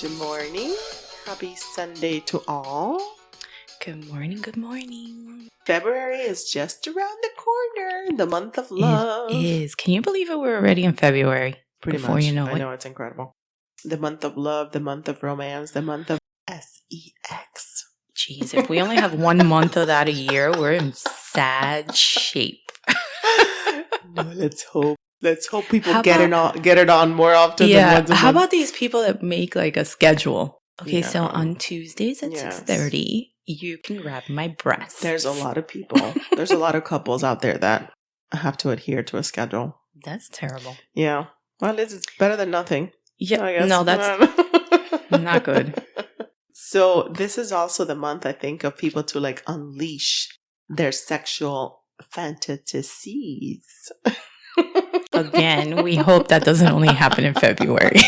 Good morning. Happy Sunday to all. Good morning, good morning. February is just around the corner. The month of love. It is. Can you believe it? We're already in February. Pretty before much. You know I it. know, it's incredible. The month of love, the month of romance, the month of sex. Jeez, if we only have 1 month of that a year, we're in sad shape. No, let's hope. Let's hope people get it on more often than once a month. How about these people that make like a schedule? Okay, Yeah. so on Tuesdays at 6:30, you can grab my breasts. There's a lot of people. There's a lot of couples out there that have to adhere to a schedule. That's terrible. Yeah. Well, it's better than nothing. Yeah. I guess. No, that's not good. So this is also the month, I think, of people to like unleash their sexual fantasies. Again, we hope that doesn't only happen in February.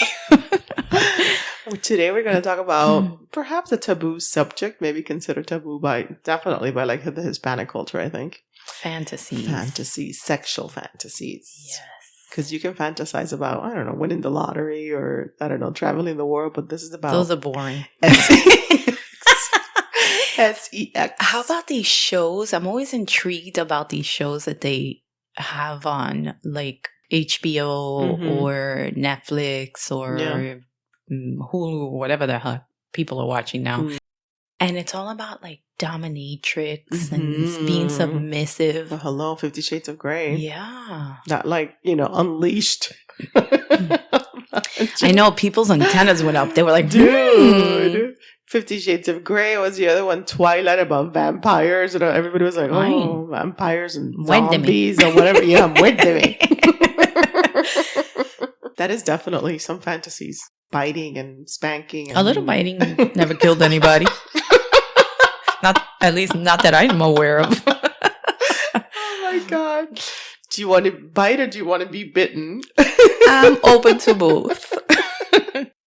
Today we're going to talk about perhaps a taboo subject, maybe considered taboo definitely by like the Hispanic culture, I think. Fantasies. Sexual fantasies. Yes. Because you can fantasize about, I don't know, winning the lottery or, I don't know, traveling the world, but this is about... Those are boring. Sex. How about these shows? I'm always intrigued about these shows that they have on like HBO or Netflix or Hulu, whatever the heck people are watching now. Mm. And it's all about like dominatrix and being submissive. Oh, hello, 50 Shades of Grey. Yeah. That like, unleashed. I know people's antennas went up. They were like, dude. 50 Shades of Grey was the other one. Twilight, about vampires. And everybody was like, oh, vampires and zombies or whatever. Yeah, muérdeme. That is definitely some fantasies. Biting and spanking. And a little biting never killed anybody. At least not that I'm aware of. Oh my God. Do you want to bite or do you want to be bitten? I'm open to both.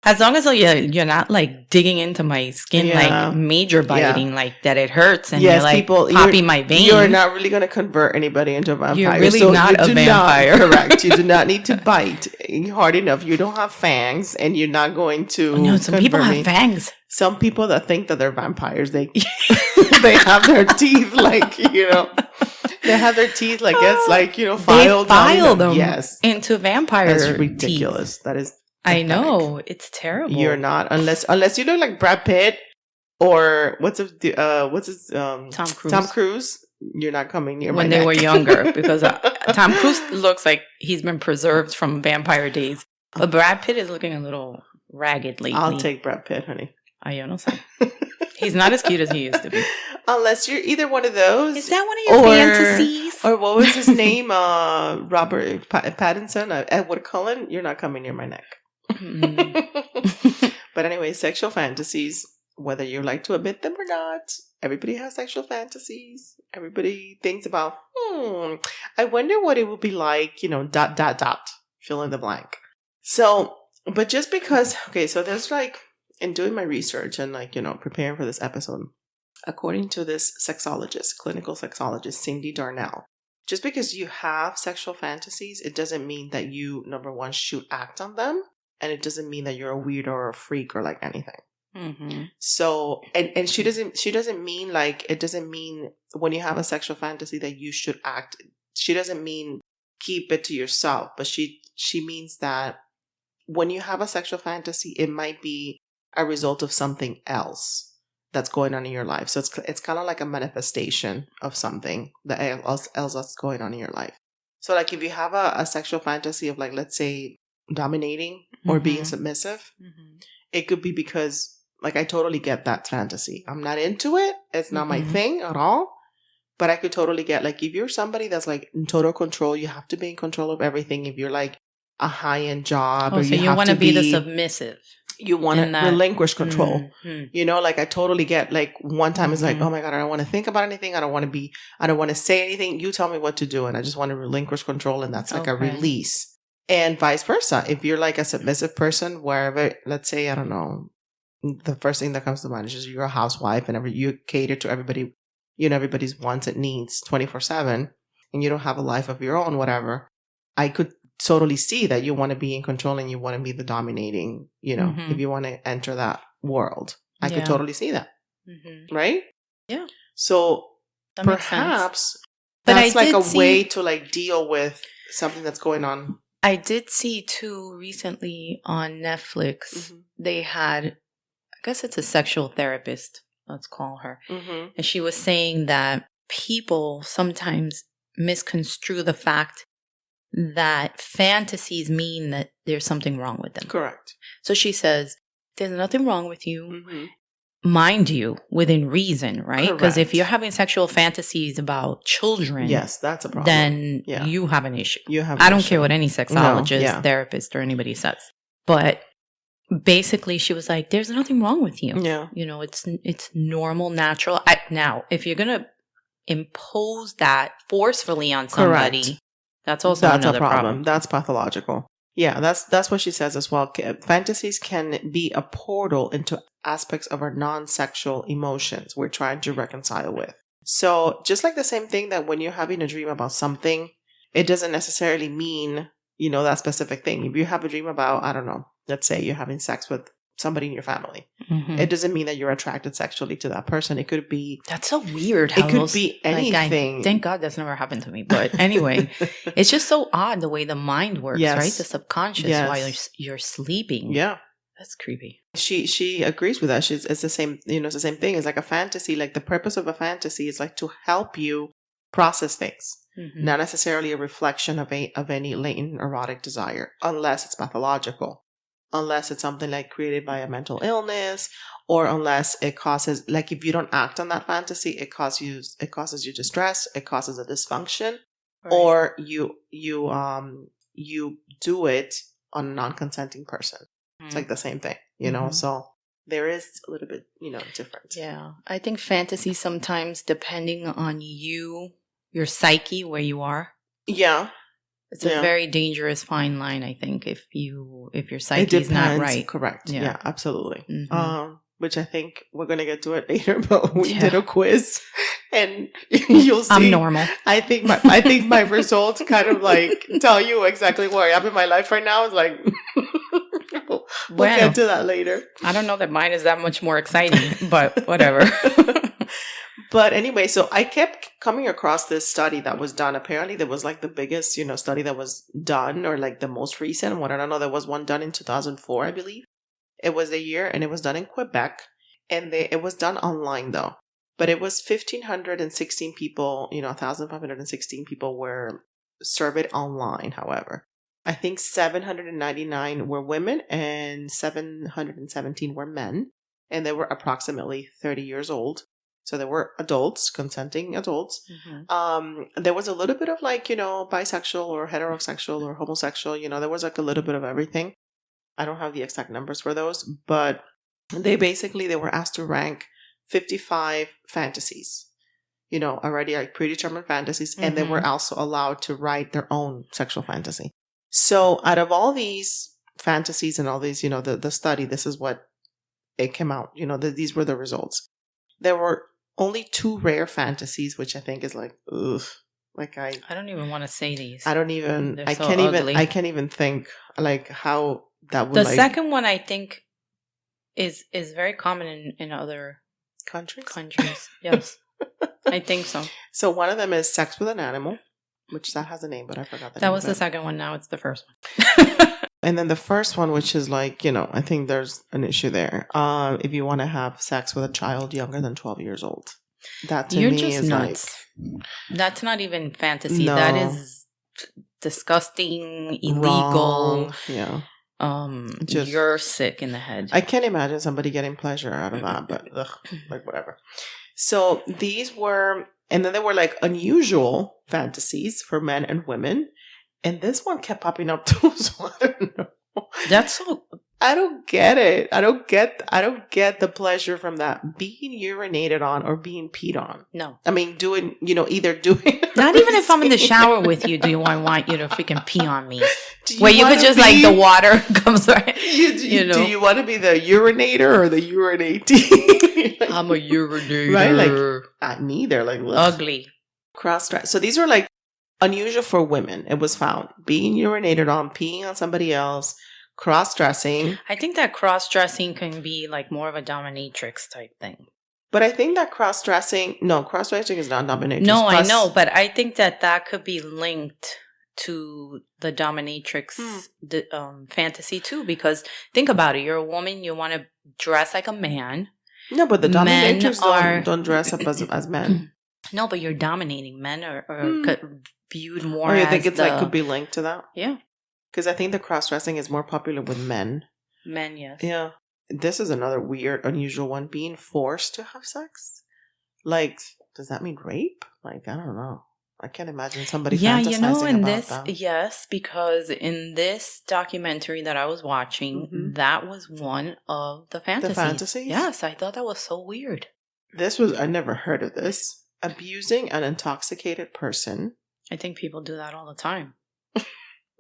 As long as you're not like digging into my skin, like major biting, like that it hurts and you're like popping my veins. You're not really going to convert anybody into a vampire. You're really not a vampire. Correct. You do not need to bite hard enough. You don't have fangs and you're not going to No, some people have fangs. Some people that think that they're vampires, they have their teeth like, they have their teeth like it's like, filed. They file them into vampire teeth. That's ridiculous. That is pathetic. I know. It's terrible. You're not unless you look like Brad Pitt or what's his Tom Cruise. Tom Cruise. You're not coming near when my they neck. were younger because Tom Cruise looks like he's been preserved from vampire days, but Brad Pitt is looking a little ragged lately. I'll take Brad Pitt, honey. Yo no sé. He's not as cute as he used to be. Unless you're either one of those. Is that one of your fantasies? Or what was his name? Robert Pattinson, Edward Cullen. You're not coming near my neck. But anyway, sexual fantasies, whether you like to admit them or not, everybody has sexual fantasies. Everybody thinks about, I wonder what it would be like, ... fill in the blank. So, but just because, so there's like, in doing my research and like, preparing for this episode, according to this clinical sexologist, Cindy Darnell, just because you have sexual fantasies, it doesn't mean that you, number one, should act on them. And it doesn't mean that you're a weirdo or a freak or like anything. Mm-hmm. So, and she doesn't mean like, it doesn't mean when you have a sexual fantasy that you should act. She doesn't mean keep it to yourself, but she means that when you have a sexual fantasy, it might be a result of something else that's going on in your life. So it's kind of like a manifestation of something that else that's going on in your life. So like if you have a sexual fantasy of like, let's say, dominating or being submissive, it could be because like I totally get that fantasy. I'm not into it. It's not my thing at all. But I could totally get like if you're somebody that's like in total control, you have to be in control of everything. If you're like a high-end job, or so you want to be the submissive. You want to relinquish control. Like I totally get like one time it's like, oh my God, I don't want to think about anything. I don't want to say anything. You tell me what to do. And I just want to relinquish control. And that's like a release. And vice versa. If you're like a submissive person, wherever, let's say, I don't know, the first thing that comes to mind is just you're a housewife and you cater to everybody, everybody's wants and needs 24/7, and you don't have a life of your own, whatever. I could totally see that you want to be in control and you want to be the dominating, if you want to enter that world. I could totally see that. Right? Yeah. So that makes perhaps sense. But that's like a way to like deal with something that's going on. I did see too recently on Netflix, they had, I guess it's a sexual therapist, let's call her. And she was saying that people sometimes misconstrue the fact that fantasies mean that there's something wrong with them. Correct. So she says, there's nothing wrong with you. Mind you, within reason, right? Because if you're having sexual fantasies about children, yes, that's a problem. Then you have an issue. I don't care what any sexologist, therapist, or anybody says. But basically, she was like, "There's nothing wrong with you. Yeah, it's normal, natural." Now, if you're gonna impose that forcefully on somebody, that's also another problem. That's pathological. Yeah, that's what she says as well. Fantasies can be a portal into aspects of our non-sexual emotions we're trying to reconcile with. So just like the same thing that when you're having a dream about something, it doesn't necessarily mean, that specific thing. If you have a dream about, I don't know, let's say you're having sex with somebody in your family. It doesn't mean that you're attracted sexually to that person. It could be... That's so weird. It could be anything. Thank God that's never happened to me. But anyway, it's just so odd the way the mind works, right? The subconscious while you're sleeping. Yeah. That's creepy. She agrees with that. It's the same, it's the same thing. It's like a fantasy. Like the purpose of a fantasy is like to help you process things. Not necessarily a reflection of any latent erotic desire, unless it's pathological. Unless it's something like created by a mental illness, or unless it causes, like if you don't act on that fantasy, it causes you distress, it causes a dysfunction, or you do it on a non-consenting person. It's like the same thing, so there is a little bit, different. Yeah. I think fantasy sometimes, depending on your psyche, where you are. Yeah. It's a very dangerous fine line, I think, if your psyche is not right. Correct. Yeah, absolutely. Which I think we're going to get to it later, but we did a quiz and you'll see. I'm normal. I think my results kind of like tell you exactly where I am in my life right now. It's like, we'll get to that later. I don't know that mine is that much more exciting, but whatever. But anyway, so I kept coming across this study that was done. Apparently, there was like the biggest, study that was done, or like the most recent one. I don't know. There was one done in 2004, I believe. It was a year, and it was done in Quebec, and it was done online though. But it was 1,516 people. 1,516 people were surveyed online. However, I think 799 were women and 717 were men, and they were approximately 30 years old. So there were adults, consenting adults. There was a little bit of like, bisexual or heterosexual or homosexual. There was like a little bit of everything. I don't have the exact numbers for those, but they were asked to rank 55 fantasies, already like predetermined fantasies. And they were also allowed to write their own sexual fantasy. So out of all these fantasies and all these, the study, this is what it came out, these were the results. There were only 2 rare fantasies, which I think is like, ugh. Like I don't even want to say these. I can't even think like how that would. The second one I think is very common in other countries. Yes, I think so. So one of them is sex with an animal, which that has a name, but I forgot that was the second one. Now it's the first one. And then the first one, which is like, I think there's an issue there. If you want to have sex with a child younger than 12 years old. That to me is nuts. Like... That's not even fantasy. No. That is disgusting, illegal. Wrong. Yeah. You're sick in the head. I can't imagine somebody getting pleasure out of that, but like whatever. So these were, and then there were like unusual fantasies for men and women. And this one kept popping up too, so I don't know. That's so... I don't get it. I don't get the pleasure from that. Being urinated on or being peed on. No. I mean, either doing... Not even if I'm in the shower with you, I want you to freaking pee on me. Where you could just, like, the water comes right... Do you want to be the urinator or the urinatee? Like, I'm a urinator. Right? Like, neither. Like, ugly. Cross-dress. So these were, like, unusual for women, it was found. Being urinated on, peeing on somebody else, cross-dressing. I think that cross-dressing can be like more of a dominatrix type thing. But I think that cross-dressing is not dominatrix. No, I know, but I think that could be linked to the dominatrix fantasy too, because think about it. You're a woman, you want to dress like a man. No, but the dominatrix don't dress up as men. No, but you're dominating. Men are viewed more as... Oh, you think it's could be linked to that? Yeah. Because I think the cross-dressing is more popular with men. Men, yes. Yeah. This is another weird, unusual one. Being forced to have sex? Like, does that mean rape? Like, I don't know. I can't imagine somebody fantasizing about that. Yes, because in this documentary that I was watching, that was one of the fantasies. The fantasies? Yes, I thought that was so weird. I never heard of this. Abusing an intoxicated person. I think people do that all the time.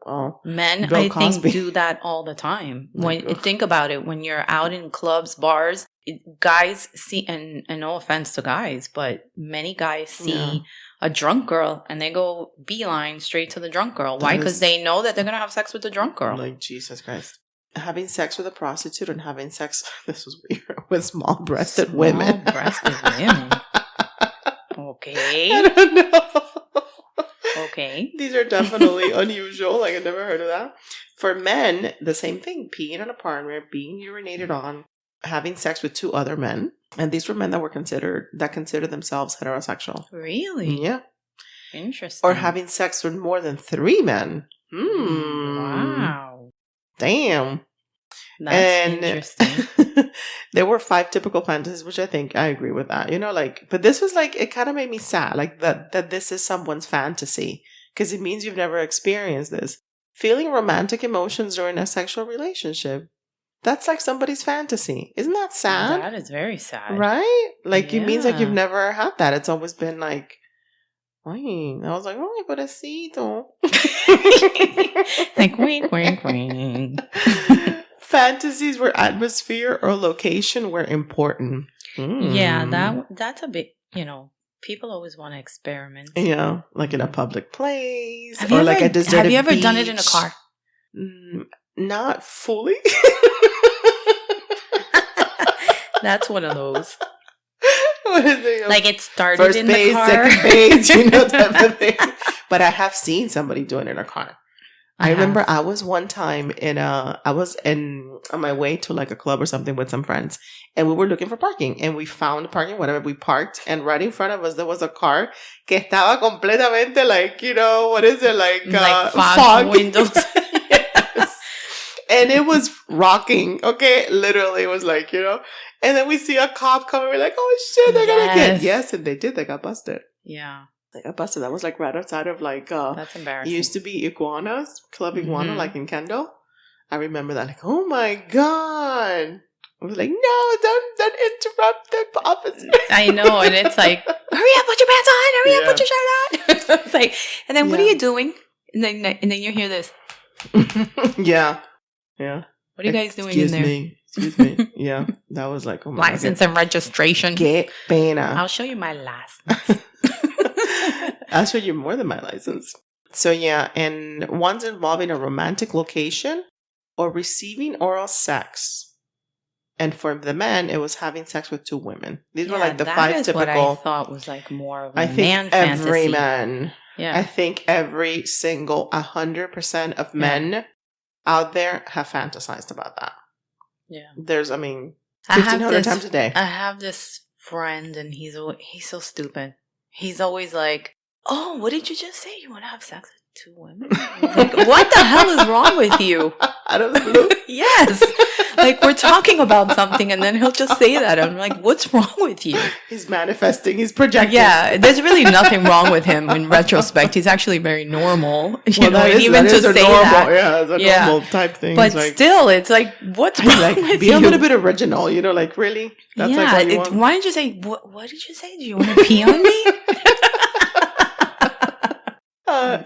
Oh, men, I think, do that all the time. Think about it, when you're out in clubs, bars, guys see, and no offense to guys, but many guys see a drunk girl and they go beeline straight to the drunk girl. Why? Because they know that they're going to have sex with the drunk girl. Like, Jesus Christ. Having sex with a prostitute and having sex, this was weird, with small-breasted women. Small-breasted women. Okay. I don't know. Okay. These are definitely unusual. Like, I've never heard of that. For men, the same thing. Peeing in a partner, being urinated on, having sex with 2 other men. And these were men that considered themselves heterosexual. Really? Yeah. Interesting. Or having sex with more than 3 men. Wow. Damn. That's interesting. There were 5 typical fantasies, which I think I agree with that. But this was like, it kind of made me sad, like that this is someone's fantasy, because it means you've never experienced this. Feeling romantic emotions during a sexual relationship. That's like somebody's fantasy. Isn't that sad? That is very sad. Right? Like, it means like you've never had that. It's always been like, wait. I was like, oh, pobrecito. Like, wink, wink, wink. Fantasies where atmosphere or location were important. Yeah, that's a bit, people always want to experiment. Yeah, like in a public place or like a deserted beach. Have you ever done it in a car? Not fully. That's one of those. What is it? Like, it started First in base, the car. second base, type of thing. But I have seen somebody doing it in a car. I remember I was one time on my way to like a club or something with some friends, and we were looking for parking, and we found parking, whatever. We parked, and right in front of us there was a car que estaba completamente like, what is it, like fog windows. Yes. And it was rocking. Okay, literally, it was like, and then we see a cop coming. We're like, oh shit, they're gonna get and they did. They got busted. Yeah. They got busted. That was like right outside of like that's embarrassing. It used to be Iguanas, Club Iguana, like in Kendall. I remember that. Like, oh my god! I was like, no, don't interrupt the officer. I know, and it's like, hurry up, put your pants on, hurry up, put your shirt on. It's like, and then what are you doing? And then you hear this. Yeah. What are you guys doing in there? Excuse me. Yeah, that was like, oh my license and registration. Qué pena. I'll show you my license. I'll show you more than my license. So yeah, and one's involving a romantic location or receiving oral sex. And for the men, it was having sex with 2 women. These were like the 5 typical. What I thought was like more of a man fantasy. Every man. Yeah. I think every single 100% of men out there have fantasized about that. Yeah. There's, 1,500 times a day. I have this friend, and he's so stupid. He's always like, oh, what did you just say? You want to have sex with 2 women? Like, what the hell is wrong with you? Out of the blue? Yes. Like, we're talking about something, and then he'll just say that. I'm like, what's wrong with you? He's manifesting. He's projecting. Yeah, there's really nothing wrong with him in retrospect. He's actually very normal. That is normal. Yeah, it's a normal type thing. But still, it's like, what's wrong with be you? A little bit original, like, really? That's like what you want. Why did you say, what did you say? Do you want to pee on me?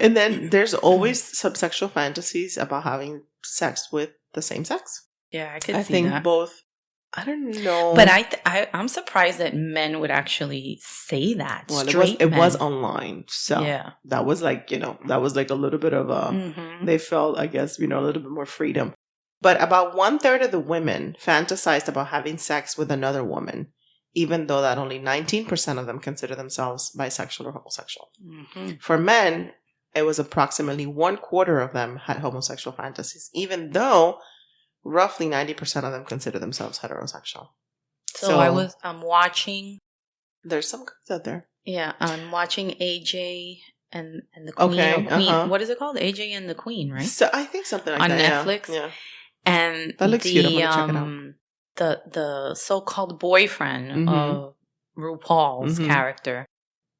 And then there's always subsexual fantasies about having sex with the same sex. Yeah, I think both I don't know. But I'm surprised that men would actually say that. Well, Straight it men. was online. So yeah. that was like, that was like a little bit of a, they felt, I guess, a little bit more freedom. But about 1/3 of the women fantasized about having sex with another woman, even though that only 19% of them consider themselves bisexual or homosexual. For men, it was approximately 1/4 of them had homosexual fantasies, even though roughly 90% of them consider themselves heterosexual. So I'm watching. There's some guys out there. Yeah, I'm watching AJ and the Queen. Okay, or Queen. What is it called? AJ and the Queen, right? So I think something like on that. Netflix. Yeah. And that looks cute. I'm gonna check it out. The so-called boyfriend of RuPaul's character.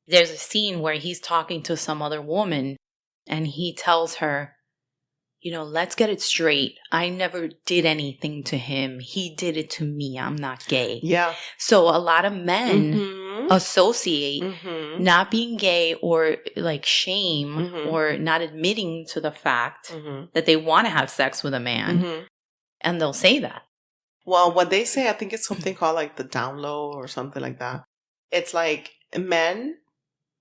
There's a scene where he's talking to some other woman, and he tells her, let's get it straight. I never did anything to him. He did it to me. I'm not gay. Yeah. So a lot of men associate not being gay or like shame or not admitting to the fact that they want to have sex with a man. And they'll say that. Well, what they say, I think it's something called like the down low or something like that. It's like men,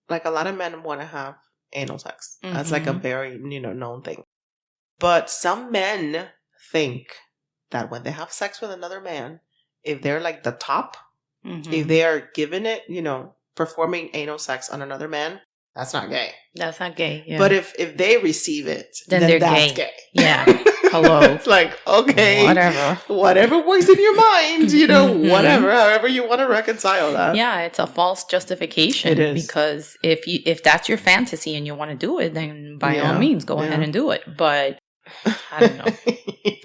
like a lot of men want to have anal sex. That's like a very, known thing. But some men think that when they have sex with another man, if they're like the top, if they are giving it, performing anal sex on another man, that's not gay. That's not gay. Yeah. But if they receive it, then they're that's gay. gay. Yeah. Hello. It's like, okay. Whatever works in your mind, whatever, however you want to reconcile that. Yeah, it's a false justification. It is. Because if that's your fantasy and you want to do it, then by all means, go ahead and do it. But I don't know.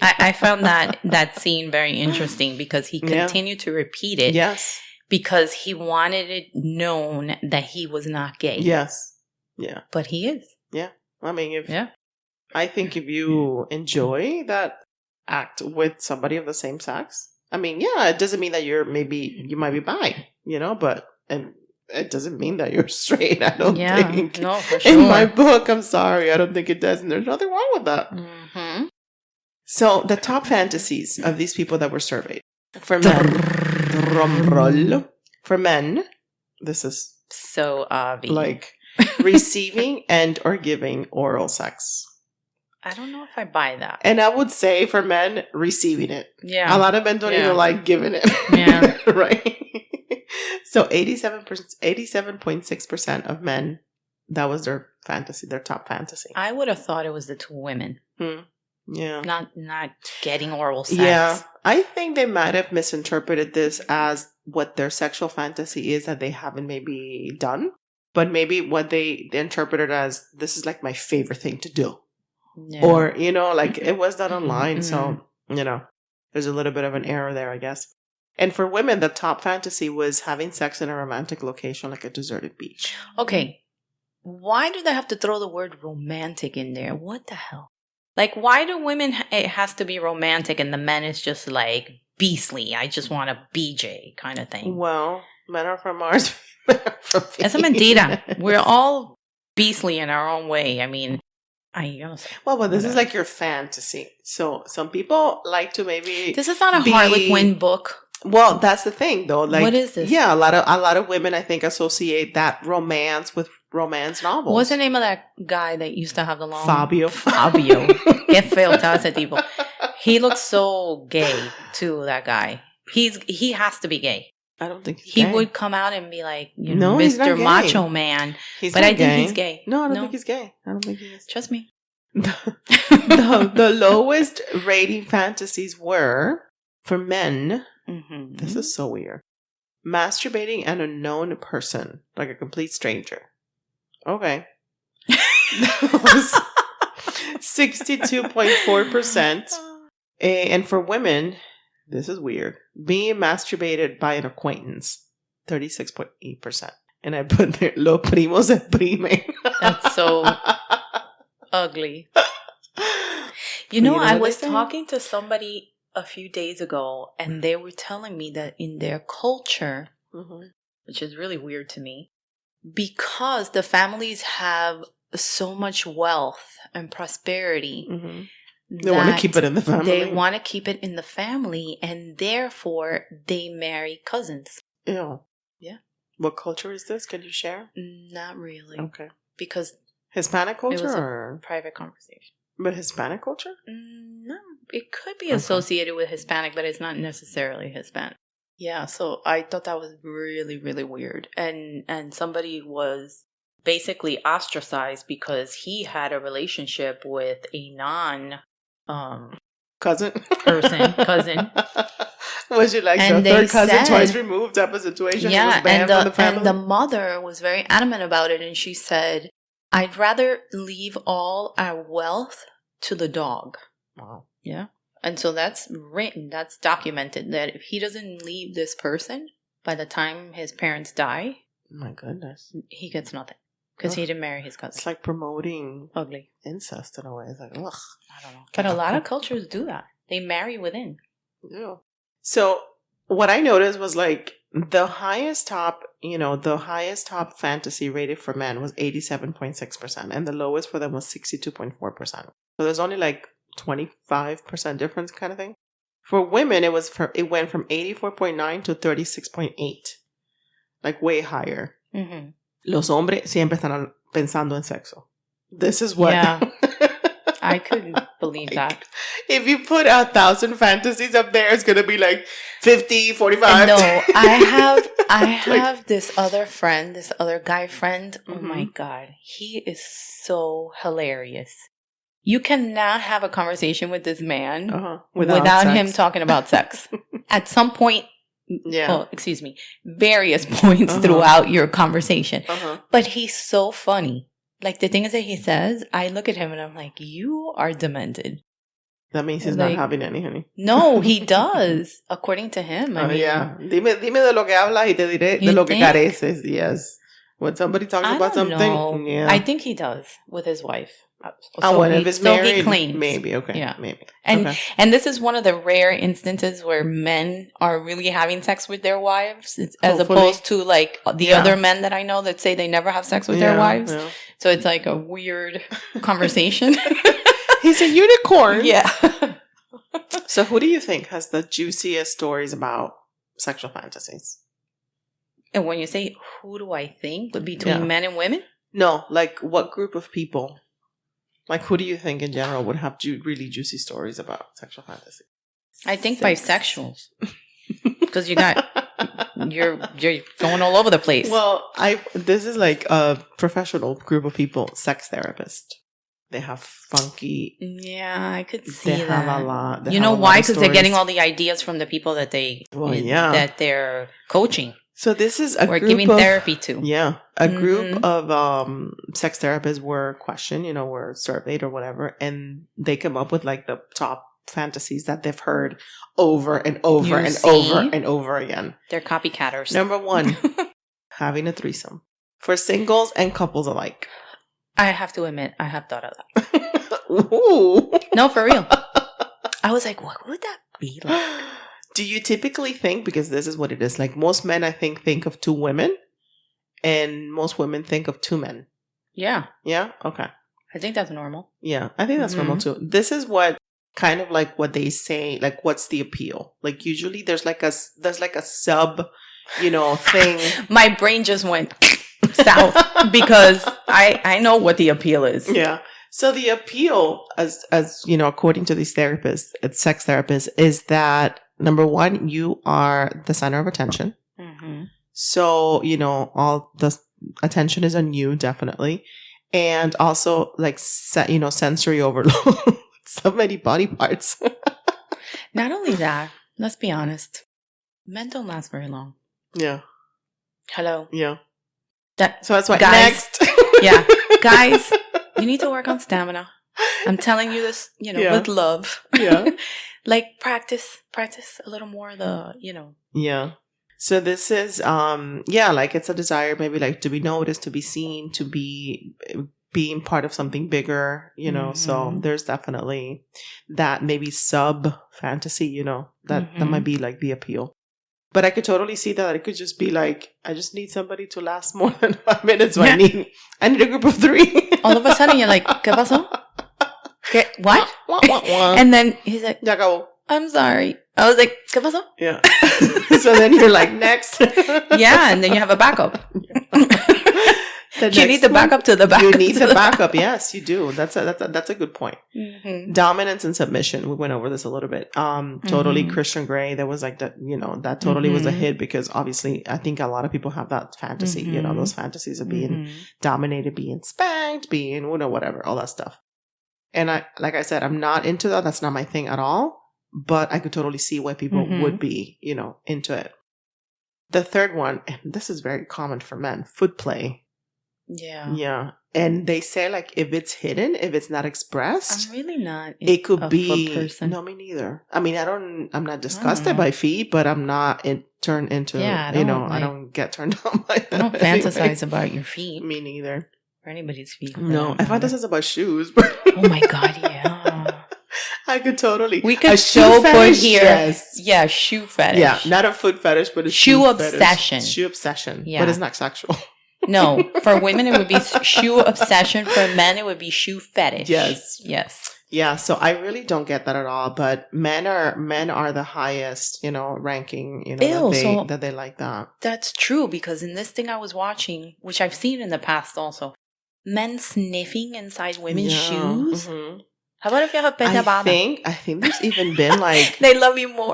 I found that scene very interesting because he continued to repeat it. Yes. Because he wanted it known that he was not gay. Yes. Yeah. But he is. Yeah. I mean, I think if you enjoy that act with somebody of the same sex, I mean, it doesn't mean that you might be bi, but it doesn't mean that you're straight. I don't think. No, for sure. In my book, I'm sorry, I don't think it does, and there's nothing wrong with that. So the top fantasies of these people that were surveyed for men, drum roll. For men, this is so obvious, like receiving and or giving oral sex. I don't know if I buy that. And I would say for men, receiving it. Yeah. A lot of men don't even like giving it. Yeah. Right? So 87.6% of men, that was their fantasy, their top fantasy. I would have thought it was the two women. Yeah. Not getting oral sex. Yeah. I think they might have misinterpreted this as what their sexual fantasy is that they haven't maybe done. But maybe what they interpreted as, this is like my favorite thing to do. Yeah. Or, like it was done online. So, there's a little bit of an error there, I guess. And for women, the top fantasy was having sex in a romantic location like a deserted beach. Okay. Why do they have to throw the word romantic in there? What the hell? Like, why do women, it has to be romantic and the men is just like beastly? I just want a BJ kind of thing. Well, men are from Mars. Esa mentira. We're all beastly in our own way. I mean, but this is like your fantasy. So some people like to maybe. This is not a Harlequin book. Well, that's the thing, though. Like, what is this? Yeah, a lot of women, I think, associate that romance with romance novels. What's the name of that guy that used to have the long Fabio. Qué feo está ese tipo. He looks so gay too. That guy. He has to be gay. I don't think he's he gay. would come out and be like, no, Mr. Macho Man. But I think he's gay. No, I don't think he's gay. I don't think he is. Trust me. The lowest rating fantasies were for men. This is so weird. Masturbating an unknown person, like a complete stranger. Okay. That was 62.4%. And for women, this is weird. Being masturbated by an acquaintance, 36.8%. And I put there, lo primos se primen. That's so ugly. I was talking to somebody a few days ago, and they were telling me that in their culture, which is really weird to me, because the families have so much wealth and prosperity, They want to keep it in the family. They want to keep it in the family, and therefore they marry cousins. Ew. Yeah. What culture is this? Can you share? Not really. Okay. Because Hispanic culture it was or a private conversation. But Hispanic culture? No, it could be associated with Hispanic, but it's not necessarily Hispanic. Yeah, so I thought that was really, really weird. And somebody was basically ostracized because he had a relationship with a cousin. Was you like and the third cousin twice removed type of situation? Yeah, and the mother was very adamant about it, and she said, I'd rather leave all our wealth to the dog. Wow. Yeah. And so that's written, that's documented, that if he doesn't leave this person by the time his parents die, my goodness, he gets nothing. Because he didn't marry his cousin. It's like promoting ugly incest in a way. It's like, ugh. I don't know. But a lot of cultures do that. They marry within. Yeah. So what I noticed was like the highest top fantasy rated for men was 87.6%, and the lowest for them was 62.4%. So there's only like 25% difference kind of thing. For women, it went from 84.9 to 36.8, like way higher. Mm-hmm. Los hombres siempre están pensando en sexo. This is what. Yeah. I couldn't believe that. If you put 1,000 fantasies up there, it's gonna be like 50, 45. No, I have this other guy friend. Mm-hmm. Oh my God, he is so hilarious. You cannot have a conversation with this man without him talking about sex. At some point, various points throughout your conversation. But he's so funny. Like, the things that he says, I look at him and I'm like, you are demented. That means he's not having any, honey. No, he does. According to him. I mean, yeah. Dime de lo que hablas y te diré de lo que careces. Yes. When somebody talks about something. Yeah. I think he does with his wife. If it's married, he claims. Maybe. Okay. Yeah. Maybe. And this is one of the rare instances where men are really having sex with their wives, as opposed to like the other men that I know that say they never have sex with their wives. Yeah. So it's like a weird conversation. He's a unicorn. Yeah. So who do you think has the juiciest stories about sexual fantasies? And when you say who do I think, between men and women? No, like what group of people? Like, who do you think in general would have really juicy stories about sexual fantasy? I think bisexuals. Because you're going all over the place. Well, this is like a professional group of people, sex therapists. They have funky. Yeah, I could see that. They have a lot. You know why? Because they're getting all the ideas from the people that that they're coaching. So this is a group giving therapy to. Yeah. A group of sex therapists were questioned, were surveyed or whatever, and they come up with like the top fantasies that they've heard over and over over and over again. They're copycatters. Number 1, having a threesome. For singles and couples alike. I have to admit, I have thought of that. Ooh. No, for real. I was like, what would that be like? Do you typically think, because this is what it is, like most men I think of 2 women, and most women think of 2 men? Yeah. Yeah? Okay. I think that's normal. Yeah, I think that's normal too. This is what kind of like what they say, like what's the appeal? Like usually there's like a sub, thing. My brain just went south because I know what the appeal is. Yeah. So the appeal, as according to these therapists, sex therapists, is that number 1, you are the center of attention. Mm-hmm. So, all the attention is on you, definitely. And also, like, sensory overload. So many body parts. Not only that, let's be honest. Men don't last very long. Yeah. Hello. Yeah. So that's why. Guys, next. Yeah. Guys, you need to work on stamina. I'm telling you this, with love. Yeah. Like practice a little more Yeah. So this is, like it's a desire maybe like to be noticed, to be seen, to be being part of something bigger, so there's definitely that maybe sub fantasy, that might be like the appeal. But I could totally see that it could just be like, I just need somebody to last more than 5 minutes. So I need a group of 3. All of a sudden you're like, ¿qué pasó? What? And then he's like, Ya acabó. I'm sorry. I was like, ¿qué pasó? Yeah. So then you're like, next. Yeah, and then you have a backup. You need the backup to the backup. You need the backup. Yes, you do. That's a good point. Mm-hmm. Dominance and submission. We went over this a little bit. Totally Christian Grey. There was like that, that totally was a hit because obviously I think a lot of people have that fantasy, those fantasies of being dominated, being spanked, being, whatever, all that stuff. And like I said, I'm not into that. That's not my thing at all. But I could totally see why people would be, into it. The third one, and this is very common for men, foot play. Yeah. Yeah. And they say, like, if it's hidden, if it's not expressed. I'm really not it could be foot person. No, me neither. I mean, I'm not disgusted by feet, but I'm not turned into, I don't get turned on by them. I don't fantasize about your feet. Me neither. Or anybody's feet. No, I fantasize about shoes. Oh my God, yeah. I could totally. We could show put here. Yes. Yeah, shoe fetish. Yeah, not a foot fetish, but a shoe obsession. Fetish. Shoe obsession. Yeah. But it's not sexual. No, for women it would be shoe obsession. For men it would be shoe fetish. Yes. Yeah, so I really don't get that at all. But men are the highest, ranking, that they like that. That's true because in this thing I was watching, which I've seen in the past also, men sniffing inside women's shoes. Mm-hmm. How about if you have I think there's even been like they love you more.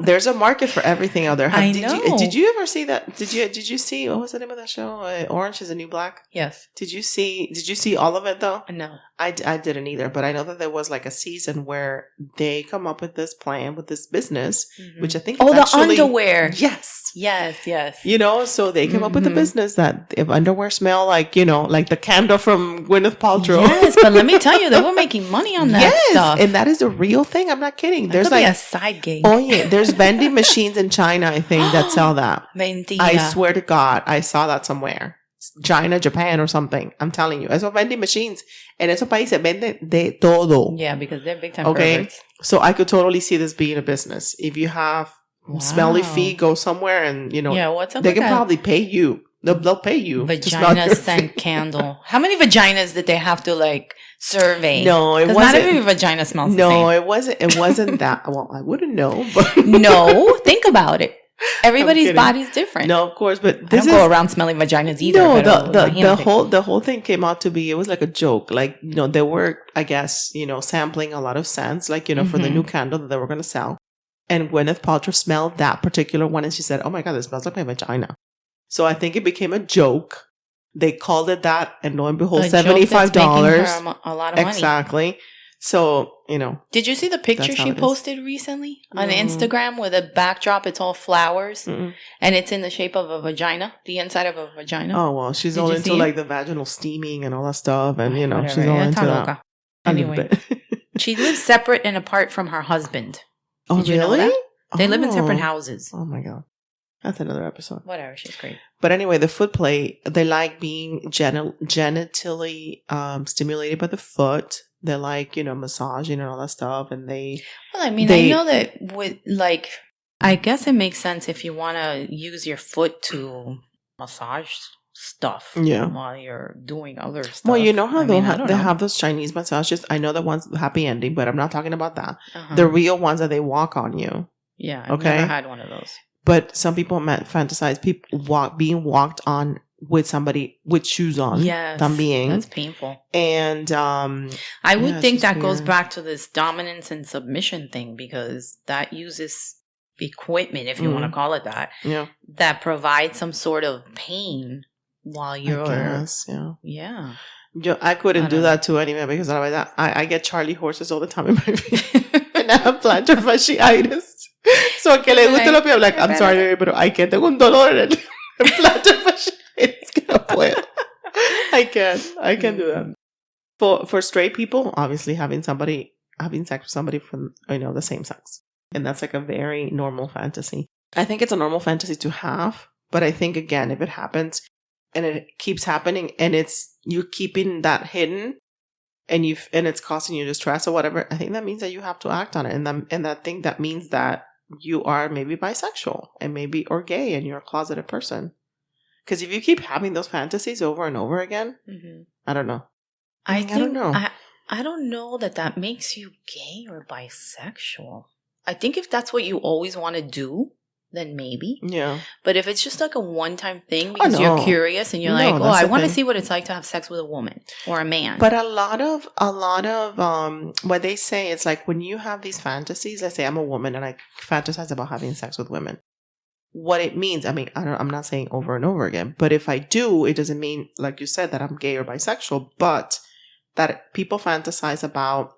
There's a market for everything out there. I know. Did you ever see that? Did you see what was the name of that show? Orange is the New Black? Yes. Did you see all of it though? No. I didn't either, but I know that there was like a season where they come up with this plan with this business, which I think the underwear. Yes. So they came up with the business that if underwear smell like, like the candle from Gwyneth Paltrow. Yes, but let me tell you, they were making money on that stuff. And that is a real thing. I'm not kidding. There's like a side gig. Oh yeah, there's vending machines in China, I think, that sell that. Mentira. I swear to God, I saw that somewhere. China, Japan, or something. I'm telling you. Esos vending machines. En esos países venden de todo. Yeah, because they're big time perverts. So I could totally see this being a business. If you have smelly feet, go somewhere and, what's up they can probably pay you. They'll pay you. Vagina scent candle. How many vaginas did they have to survey? No, it wasn't. Not every vagina smells the same. No, it wasn't that. Well, I wouldn't know. But no, think about it. Everybody's body's different. No, of course, but I don't go around smelling vaginas either. No, the whole thing came out to be, it was like a joke. Like, they were, I guess, sampling a lot of scents, like, for the new candle that they were going to sell. And Gwyneth Paltrow smelled that particular one and she said, oh my God, this smells like my vagina. So I think it became a joke. They called it that, and lo and behold, $75. A lot of money. Exactly. So, Did you see the picture she posted recently on Instagram with a backdrop? It's all flowers, and it's in the shape of a vagina, the inside of a vagina. Oh, well, she's all into like the vaginal steaming and all that stuff, and she's all into that. Anyway, she lives separate and apart from her husband. Oh, Did you know that? They live in separate houses. Oh my God. That's another episode. Whatever, she's great. But anyway, the foot play, they like being genitally stimulated by the foot. They like, massaging and all that stuff. And I know that with I guess it makes sense if you want to use your foot to massage stuff while you're doing other stuff. Well, you know how they have those Chinese massages? I know the ones with happy ending, but I'm not talking about that. The real ones that they walk on you. Yeah, I've never had one of those. But some people fantasize being walked on with somebody with shoes on. Yes, that's painful. And I would think that goes back to this dominance and submission thing because that uses equipment, if you want to call it that, that provides some sort of pain while you're. I guess, yeah. I couldn't do that to any man because I get Charlie horses all the time in my feet, and I have plantar fasciitis. So que le guste lo que I'm like, I'm sorry, pero I can't. Tengo un dolor en plantar fasciitis que no puedo. I can't do that. For straight people, obviously having sex with somebody from the same sex, and that's like a very normal fantasy. I think it's a normal fantasy to have, but I think again, if it happens and it keeps happening, and you're keeping that hidden. And it's causing you distress or whatever, I think that means that you have to act on it. And I think that means that you are maybe bisexual or gay and you're a closeted person. Because if you keep having those fantasies over and over again, I don't know. I don't know. I don't know that makes you gay or bisexual. I think if that's what you always want to do, then maybe. Yeah. But if it's just like a one-time thing because you're curious and you're like, oh, I want to see what it's like to have sex with a woman or a man. But a lot of what they say is like when you have these fantasies, let's say I'm a woman and I fantasize about having sex with women. What it means, I mean, I'm not saying over and over again, but if I do, it doesn't mean, like you said, that I'm gay or bisexual, but that people fantasize about,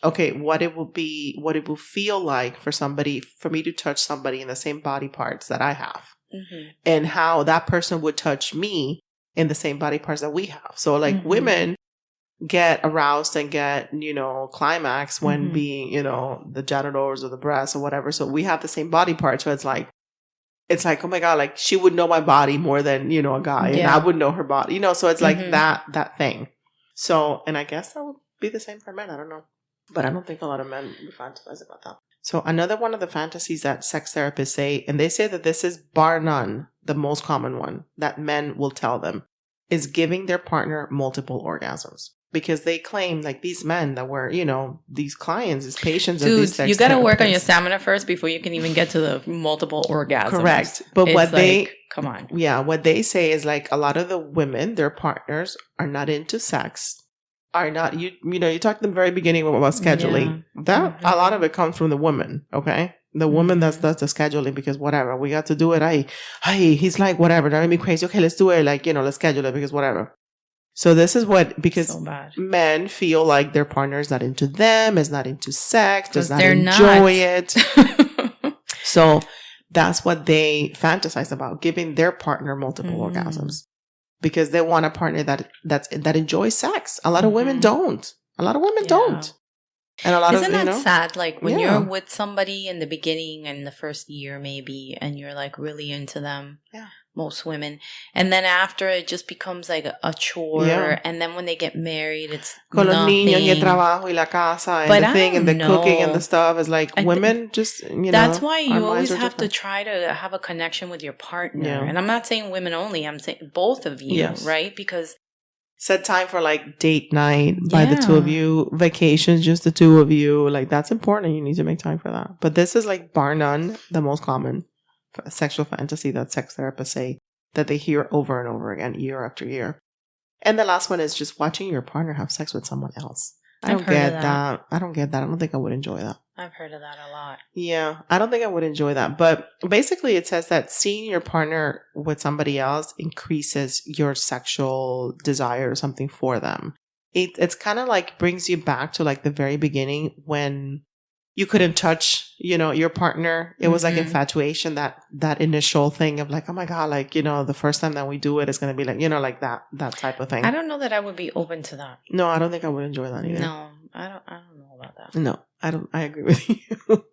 okay, what it will feel like for me to touch somebody in the same body parts that I have, and how that person would touch me in the same body parts that we have. So like women get aroused and get, climax when being, the genitals or the breasts or whatever. So we have the same body parts. So it's like, oh my God, like she would know my body more than, a guy, and I would know her body, so it's like that thing. So, and I guess that would be the same for men. I don't know. But I don't think a lot of men would fantasize about that. So another one of the fantasies that sex therapists say, and they say that this is bar none, the most common one that men will tell them, is giving their partner multiple orgasms. Because they claim, like these men that were, these clients, these patients of these sex you got to work on your therapists. stamina first before you can even get to the multiple orgasms. Correct. But come on. Yeah, what they say is like a lot of the women, their partners are not into sex, are not, you talked in the very beginning about scheduling. Yeah. That a lot of it comes from the woman, okay? The woman does the scheduling because whatever, we got to do it. He's like, whatever, that made me crazy. Okay, let's do it. Like, let's schedule it because whatever. So this is because so men feel like their partner is not into them, is not into sex, does not enjoy it. So that's what they fantasize about, giving their partner multiple orgasms, because they want a partner that enjoys sex. A lot of women don't. A lot of women don't. And a lot Isn't that sad? Like when you're with somebody in the beginning and the first year maybe, and you're like really into them. Yeah. Most women, and then after it just becomes like a chore, and then when they get married, it's con los niños y el trabajo y la casa and the thing and the cooking and the stuff is like women just that's why you always have to try to have a connection with your partner. And I'm not saying women only, I'm saying both of you, right? Because set time for like date night by the two of you, vacations just the two of you, like that's important. You need to make time for that. But this is like bar none the most common sexual fantasy that sex therapists say that they hear over and over again, year after year. And the last one is just watching your partner have sex with someone else. I don't get that. I don't think I would enjoy that. I've heard of that a lot. Yeah, I don't think I would enjoy that. But basically it says that seeing your partner with somebody else increases your sexual desire or something for them. It's kind of like brings you back to like the very beginning when you couldn't touch, your partner. It was like infatuation, that initial thing of like, oh my God, like, the first time that we do it, it's going to be like, like that type of thing. I don't know that I would be open to that. No, I don't think I would enjoy that either. No, I don't know about that. No, I agree with you.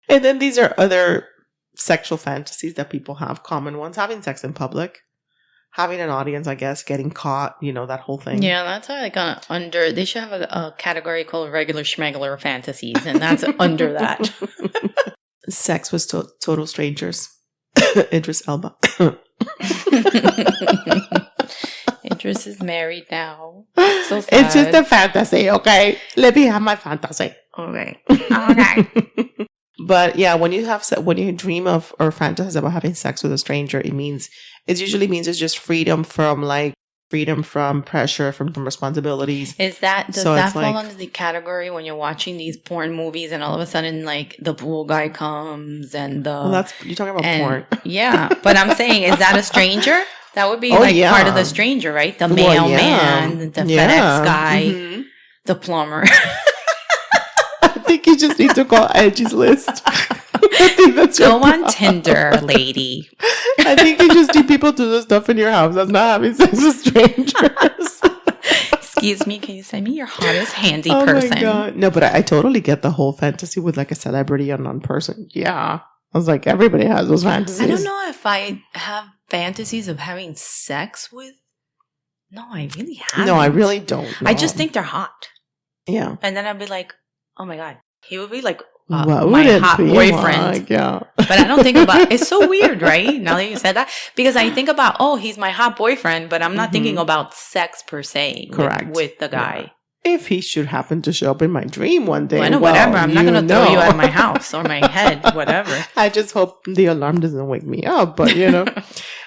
And then these are other sexual fantasies that people have, common ones, having sex in public. Having an audience, I guess, getting caught, that whole thing. Yeah, that's like they should have a category called regular schmegler fantasies, and that's under that. Sex with total strangers. Idris Elba. Idris is married now. So sad. It's just a fantasy, okay? Let me have my fantasy. Okay. But yeah, when you dream of or fantasize about having sex with a stranger, it usually means it's just freedom from pressure, from responsibilities. Does that fall under the category when you're watching these porn movies and all of a sudden like the pool guy comes and you're talking about porn. Yeah, but I'm saying, is that a stranger? That would be part of the stranger, right? The mailman, the FedEx guy, the plumber. I think you just need to call Angie's List. I think that's Go on Tinder, lady. I think you just need people to do stuff in your house. That's not having sex with strangers. Excuse me, can you send me your hottest handy person? Oh my God. No, but I totally get the whole fantasy with like a celebrity unknown person. Yeah. I was like, everybody has those fantasies. I don't know if I have fantasies of having sex with. No, I really haven't. No, I really don't. I just think they're hot. Yeah. And then I'd be like, oh my God. He would be like my hot boyfriend. Yeah. But I don't think about it's so weird, right? Now that you said that, because I think about he's my hot boyfriend, but I'm not thinking about sex per se. Correct. With the guy. Yeah. If he should happen to show up in my dream one day, whatever. I'm not going to throw you out of my house or my head, whatever. I just hope the alarm doesn't wake me up, but yeah,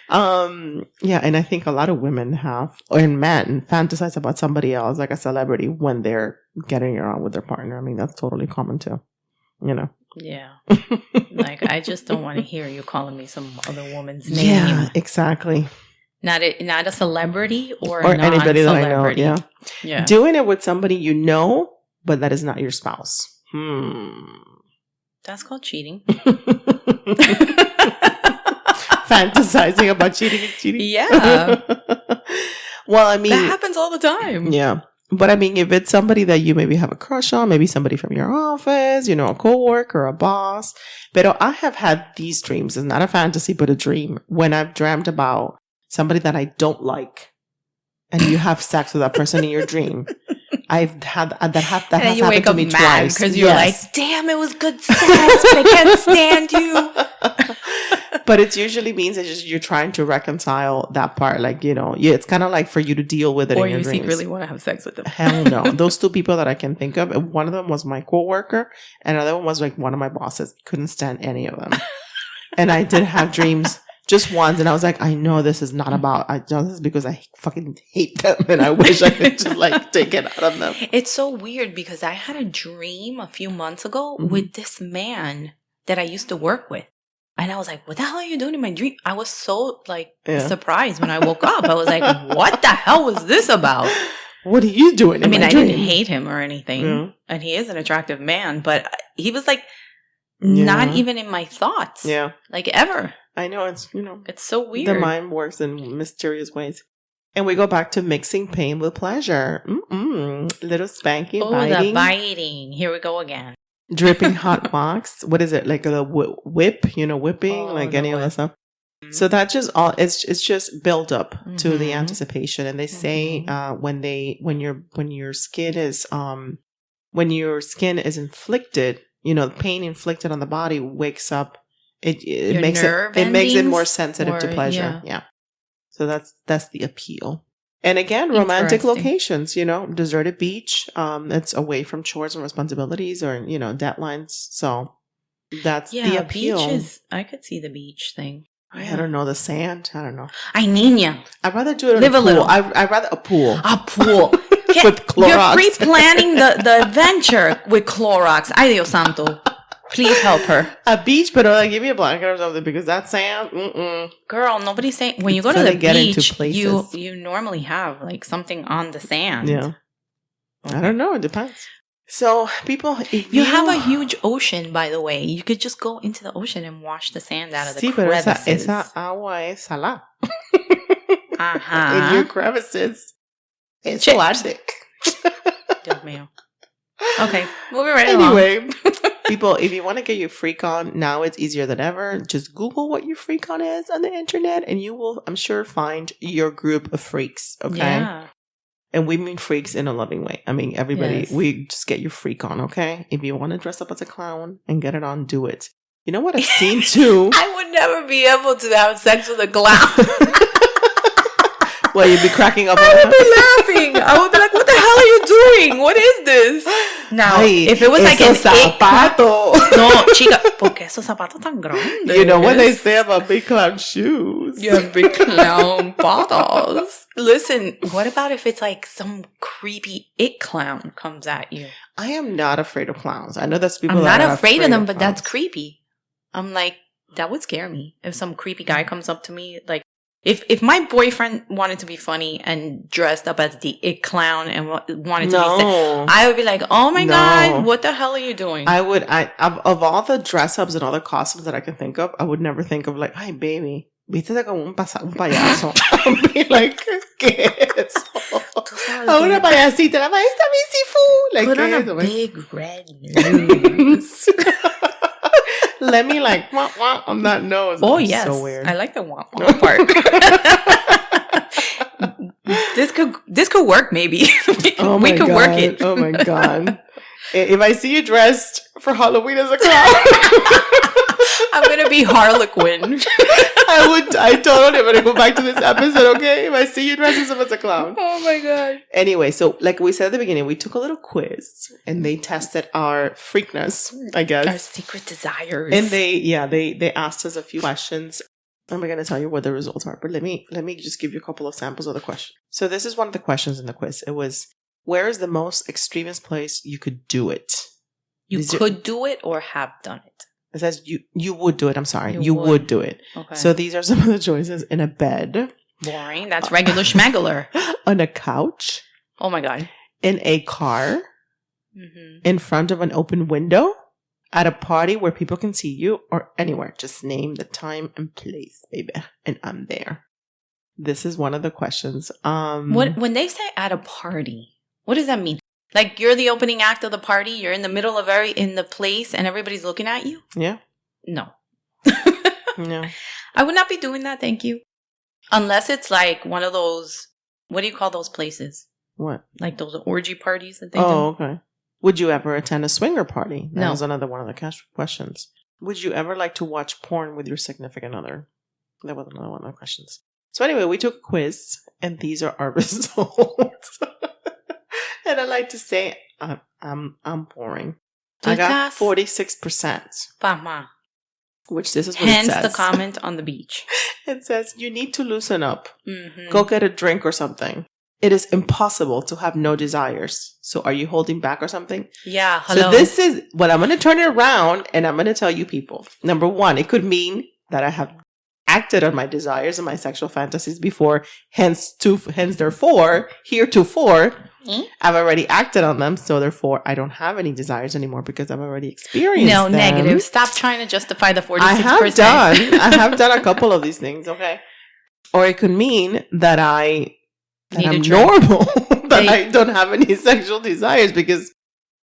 and I think a lot of women and men fantasize about somebody else, like a celebrity, when they're getting around with their partner. I mean, that's totally common too, Yeah. Like, I just don't want to hear you calling me some other woman's name. Yeah, exactly. Not a celebrity or anybody that I know. Yeah. Yeah. Doing it with somebody you know, but that is not your spouse. That's called cheating. Fantasizing about cheating. Yeah. Well, I mean, that happens all the time. Yeah. But I mean, if it's somebody that you maybe have a crush on, maybe somebody from your office, a coworker, a boss. But I have had these dreams. It's not a fantasy, but a dream, when I've dreamt about somebody that I don't like, and you have sex with that person in your dream. I've had that has happened to me twice. Because you're like, damn, it was good sex, but I can't stand you. But it usually means that you're trying to reconcile that part. Like, it's kind of like for you to deal with it in your dreams. Or you secretly want to have sex with them. Hell no. Those two people that I can think of, one of them was my coworker, and another one was like one of my bosses. Couldn't stand any of them. And I did have dreams just once, and I was like, I know this is not about, I know this is because I fucking hate them, and I wish I could just take it out of them. It's so weird because I had a dream a few months ago with this man that I used to work with. And I was like, what the hell are you doing in my dream? I was so surprised when I woke up. I was like, what the hell was this about? What are you doing in my dream? I didn't hate him or anything. And he is an attractive man, but he was not even in my thoughts. Yeah. Ever. I know, it's, it's so weird. The mind works in mysterious ways. And we go back to mixing pain with pleasure. Little spanking, biting. The biting. Here we go again. Dripping hot wax. What is it? Like a whip, whipping, any of that stuff. So that just it's just build up to the anticipation. And they say when your skin is inflicted, the pain inflicted on the body wakes up. It makes it more sensitive to pleasure. Yeah. So that's the appeal. And again, romantic locations, deserted beach. It's away from chores and responsibilities or, deadlines. So that's the appeal. I could see the beach thing. I don't know, the sand. I don't know. Ay, niña. I'd rather do it in a pool. I'd rather a pool. A pool. With Clorox. You're pre-planning the adventure with Clorox. Ay, Dios santo. Please help her. A beach, but give me a blanket or something because that sand, Girl, nobody's saying when you go to the beach, you normally have something on the sand. Yeah. Okay. I don't know. It depends. So people, you have a huge ocean, by the way. You could just go into the ocean and wash the sand out of the crevices. Esa agua es salada. In your crevices. It's plastic. Dios mío. Okay, moving right along. Anyway, people, if you want to get your freak on, now it's easier than ever. Just Google what your freak on is on the internet, and you will, I'm sure, find your group of freaks. Okay, yeah. And we mean freaks in a loving way. I mean, everybody, we just get your freak on. Okay, if you want to dress up as a clown and get it on, do it. You know what I've seen too? I would never be able to have sex with a clown. Well, you'd be cracking up. I would be laughing. I would be like, what the hell are you doing? What is this? Now, if it was like an zapato. No, chica, porque esos zapatos tan grandes. You know what they say about big clown shoes? You have big clown patas. Listen, what about if it's like some creepy it clown comes at you? I am not afraid of clowns. I know that's people I'm that not are afraid of them, but clowns. that's creepy. I'm like, that would scare me. If some creepy guy comes up to me, like, If my boyfriend wanted to be funny and dressed up as the it clown and wanted to be sick, I would be like, oh my God, what the hell are you doing? Of all the dress ups and all the costumes that I can think of, I would never think of like, ay, baby, vístete como un payaso. I'd be like, ¿qué es eso? Una payasita, la payasita Missy Fu. Put on a big red nose. Let me wah, wah on that nose. Oh, that's yes. So weird. I like the wah, wah part. This could work, maybe. Oh my we could God. work it. Oh, my God. If I see you dressed for Halloween as a clown, I'm gonna be Harlequin. I totally am gonna go back to this episode, okay? If I see you dressed as a clown. Oh my god. Anyway, so like we said at the beginning, we took a little quiz and they tested our freakness, I guess. Our secret desires. And they asked us a few questions. I'm not gonna tell you what the results are, but let me just give you a couple of samples of the question. So this is one of the questions in the quiz. It was, where is the most extremist place you could do it? You could do it or have done it. It says you would do it. I'm sorry. You would do it. Okay. So these are some of the choices. In a bed. Boring. That's regular schmegular. On a couch. Oh my god. In a car. Mm-hmm. In front of an open window. At a party where people can see you. Or anywhere. Just name the time and place, baby. And I'm there. This is one of the questions. When they say at a party, what does that mean? Like, you're the opening act of the party, you're in the middle of in the place, and everybody's looking at you? Yeah. No. No. I would not be doing that, thank you. Unless it's like one of those, what do you call those places? What? Like those orgy parties that they do? Oh, okay. Would you ever attend a swinger party? That No. was another one of the questions. Would you ever like to watch porn with your significant other? That was another one of the questions. So anyway, we took a quiz, and these are our results. And I like to say, I'm boring. I got 46%. Pama. Which this is what Hence it says. the comment on the beach. It says, you need to loosen up. Mm-hmm. Go get a drink or something. It is impossible to have no desires. So are you holding back or something? Yeah, hello. So this is what I'm going to turn it around, and I'm going to tell you people. Number one, it could mean that I have acted on my desires and my sexual fantasies before, heretofore, I've already acted on them, so therefore I don't have any desires anymore because I've already experienced them. Negative. Stop trying to justify the 46%. I have done a couple of these things, okay? Or it could mean that I'm normal, that I don't have any sexual desires because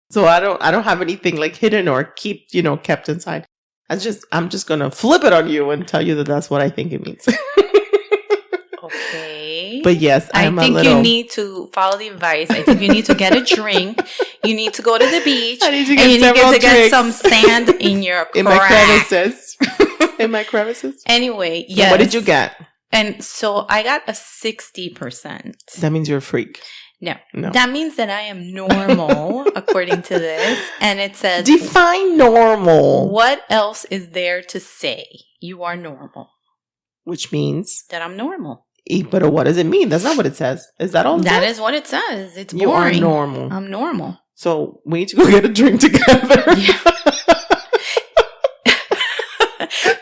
so I don't have anything like hidden or kept inside. I'm just gonna flip it on you and tell you that that's what I think it means. Okay. But yes, I think you need to follow the advice. I think you need to get a drink. You need to go to the beach. I need to and you need to get some drinks. Sand in your crack. In my crevices. In my crevices. Anyway, yes. So what did you get? And so I got a 60%. That means you're a freak. No. That means that I am normal, according to this. And it says... Define normal. What else is there to say? You are normal. Which means? That I'm normal. But what does it mean? That's not what it says. Is that all it That says? is what it says. It's boring. You are normal. I'm normal. So we need to go get a drink together. Yeah.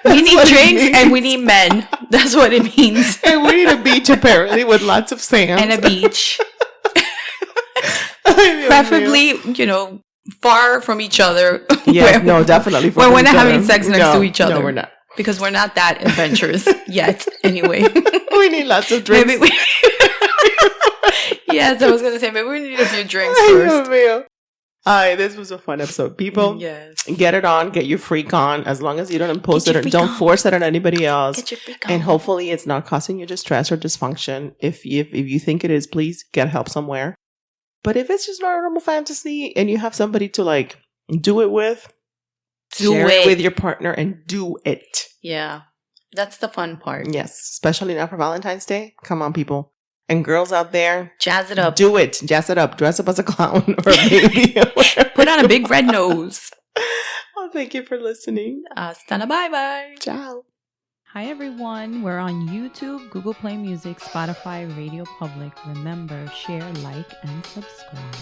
We need drinks and we need men. That's what it means. And we need a beach, apparently, with lots of sand. And a beach. Preferably, far from each other. Yes, no, definitely. Where we're not having sex next to each other. No, we're not. Because we're not that adventurous yet, anyway. We need lots of drinks. Yes, I was going to say, maybe we need a few drinks first. Hi, this was a fun episode. People, yes. Get it on, get your freak on, as long as you don't impose it or don't force it on anybody else. Get your freak on. And hopefully it's not causing you distress or dysfunction. If you think it is, please get help somewhere. But if it's just not a normal fantasy and you have somebody to do it with, share it with your partner and do it. Yeah, that's the fun part. Yes, especially now for Valentine's Day. Come on, people. And girls out there, jazz it up. Do it. Jazz it up. Dress up as a clown or a baby. Put on a big red nose. Oh, thank you for listening. Hasta la bye-bye. Ciao. Hi, everyone. We're on YouTube, Google Play Music, Spotify, Radio Public. Remember, share, like, and subscribe.